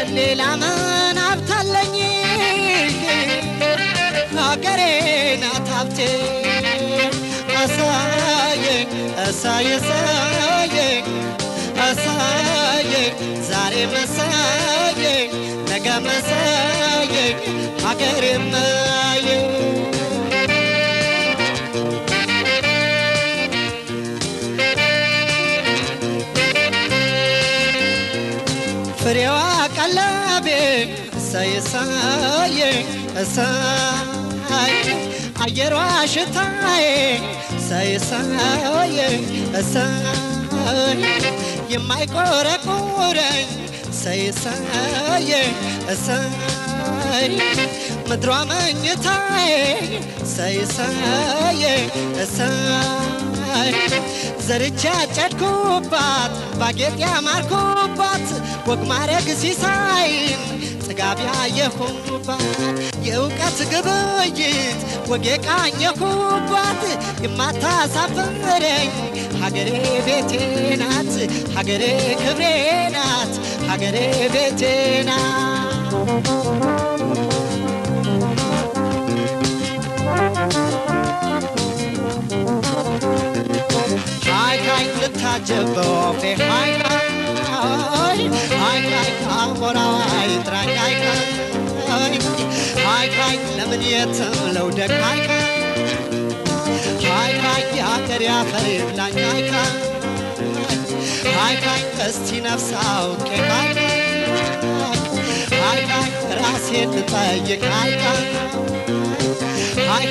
ሌላ ምን አብታለኝ ሀገሬ ናት ሀብቴ አሳየኝ አሳየኝ አሳየኝ ዛሬ መሳየኝ ነገ መሳየኝ ሀገሬ ማየኝ ፍሬዋ ቀለቤ ሳይሳየኝ እሳይ አየሯ ሽታዬ ሳይሳየኝ እሳይ የማይቆረቁረኝ ሳይሳየኝ እሳይ ምድሯ መኝታዬ ሳይሳየኝ እሳይ ዘርቻ ጨድኩባት ባጌጥ ያማርኩባት ወግ ማረግ ሲሳይን ጥጋብ ያየሁባት የእውቀት ግብይት ወግ የቃኘሁባት የማታሳፍረኝ ሀገሬ ቤቴ ናት ሀገሬ ክብሬ ናት ሀገሬ ቤቴ ናት ልታጀበው ሃይ አሞራይ ጥራኝ ሃይ ለምን የትም ለውደቅ ሃይ የአገር ያፈር ይብላኝ ሃይ እስቲ ነፍስ አውቄ ሃይ ራሴን ልጠይቅ ሃይ